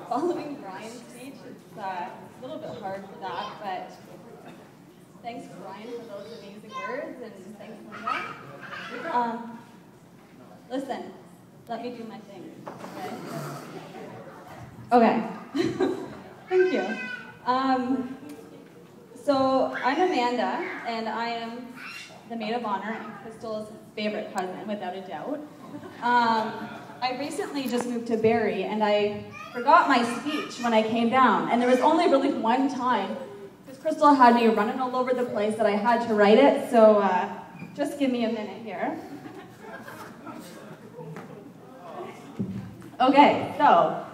Following Brian's speech, it's a little bit hard for that, but thanks, Brian, for those amazing words, and thanks, Linda. Listen, let me do my thing, okay? Okay. Thank you. So I'm Amanda, and I am the maid of honor and Crystal's favorite cousin, without a doubt. I recently just moved to Barrie, and I forgot my speech when I came down, and there was only really one time, because Crystal had me running all over the place, that I had to write it, so just give me a minute here. Okay, so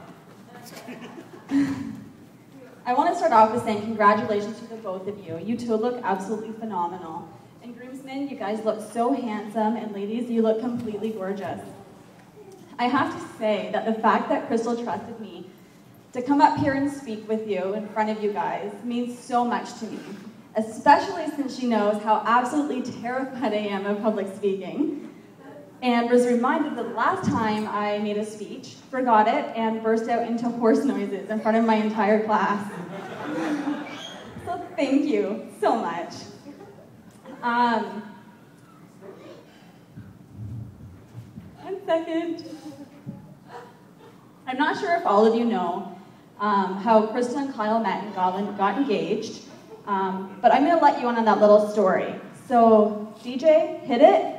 I want to start off with saying congratulations to the both of you. You two look absolutely phenomenal. And groomsmen, you guys look so handsome, and ladies, you look completely gorgeous. I have to say that the fact that Crystal trusted me to come up here and speak with you in front of you guys means so much to me, especially since she knows how absolutely terrified I am of public speaking, and was reminded the last time I made a speech, forgot it, and burst out into horse noises in front of my entire class. So thank you so much. One second. I'm not sure if all of you know how Crystal and Kyle met and got engaged, but I'm going to let you in on that little story. So, DJ, hit it.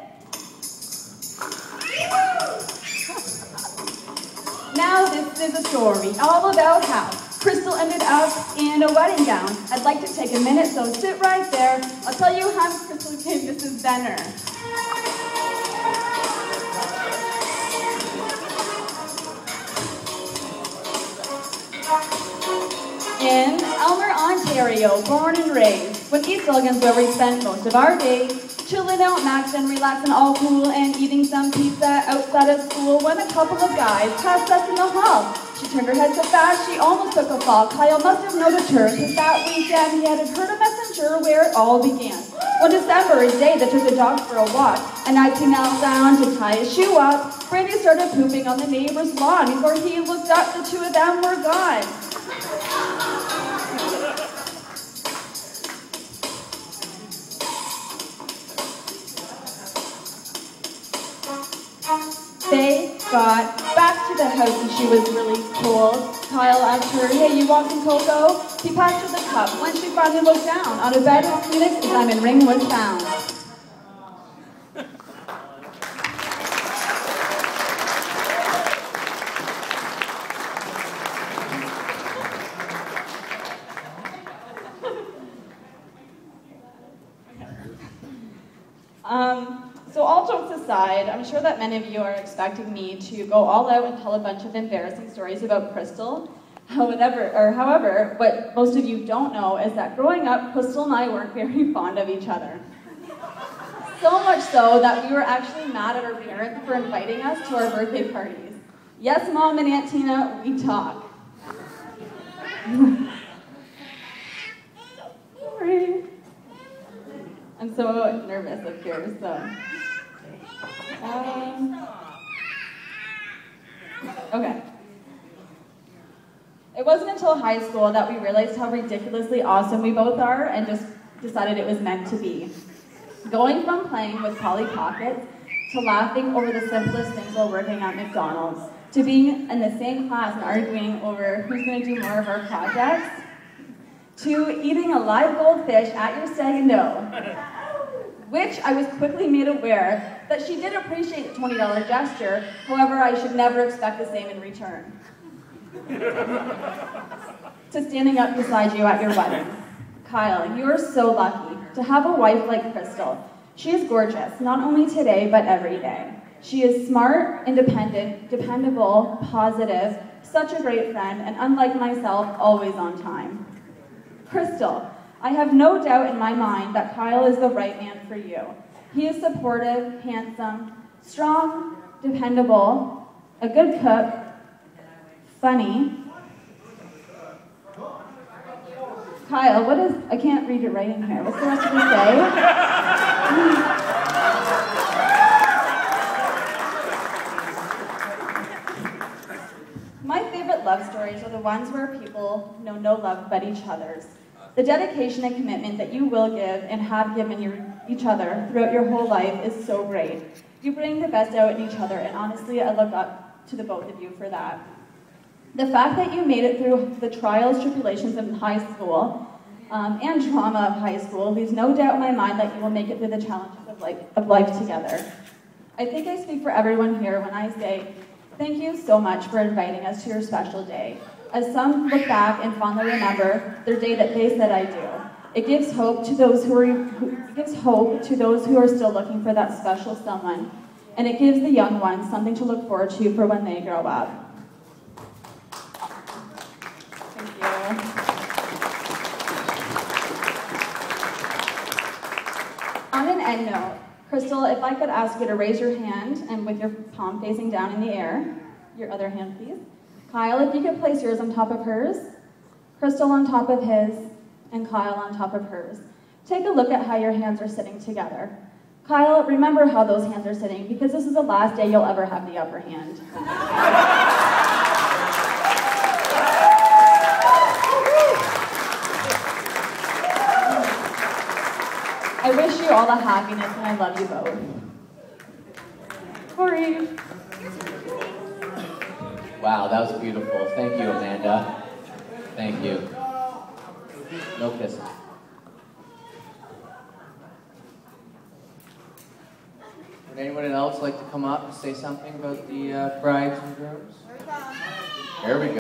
Now this is a story all about how Crystal ended up in a wedding gown. I'd like to take a minute, so sit right there. I'll tell you how Crystal became Mrs. Benner. In Elmer, Ontario, born and raised, when East Elgin's where we spend most of our days, chilling out, maxing, relaxing, all cool, and eating some pizza outside of school when a couple of guys passed us in the hall. She turned her head so fast she almost took a fall. Kyle must have noticed her, because that weekend he had heard a messenger where it all began. One December, a day that took the dog for a walk, and I came out down to tie his shoe up. Brandy started pooping on the neighbor's lawn. Before he looked up, the two of them were gone. They got back to the house and she was really cold. Kyle asked her, hey, you want some cocoa? He passed her the cup. When she finally looked down, on a bed with Phoenix, a diamond ring was found. So all jokes aside, I'm sure that many of you are expecting me to go all out and tell a bunch of embarrassing stories about Crystal. However, what most of you don't know is that growing up, Crystal and I weren't very fond of each other. So much so that we were actually mad at our parents for inviting us to our birthday parties. Yes, Mom and Aunt Tina, we talk. Sorry. I'm so nervous up here, so. Okay. It wasn't until high school that we realized how ridiculously awesome we both are and just decided it was meant to be. Going from playing with Polly Pockets to laughing over the simplest things while working at McDonald's to being in the same class and arguing over who's going to do more of our projects to eating a live goldfish at your stag and do. Which I was quickly made aware that she did appreciate the $20 gesture, however, I should never expect the same in return. To standing up beside you at your wedding. Kyle, you are so lucky to have a wife like Crystal. She is gorgeous, not only today, but every day. She is smart, independent, dependable, positive, such a great friend, and unlike myself, always on time. Crystal, I have no doubt in my mind that Kyle is the right man for you. He is supportive, handsome, strong, dependable, a good cook, funny. Kyle, what is, I can't read it right in here. What's the rest of it say? My favorite that love stories are the ones where people know no love but each other's. The dedication and commitment that you will give and have given each other throughout your whole life is so great. You bring the best out in each other, and honestly, I look up to the both of you for that. The fact that you made it through the trials, tribulations of high school, and trauma of high school leaves no doubt in my mind that you will make it through the challenges of life together. I think I speak for everyone here when I say, thank you so much for inviting us to your special day. As some look back and fondly remember their day that they said I do, it gives hope to those who are still looking for that special someone, and it gives the young ones something to look forward to for when they grow up. Thank you. On an end note, Crystal, if I could ask you to raise your hand and with your palm facing down in the air, your other hand please. Kyle, if you could place yours on top of hers, Crystal on top of his, and Kyle on top of hers. Take a look at how your hands are sitting together. Kyle, remember how those hands are sitting because this is the last day you'll ever have the upper hand. I wish you all the happiness and I love you both. Corey. Wow, that was beautiful. Thank you, Amanda. Thank you. No kissing. Would anyone else like to come up and say something about the brides and grooms? Here we go.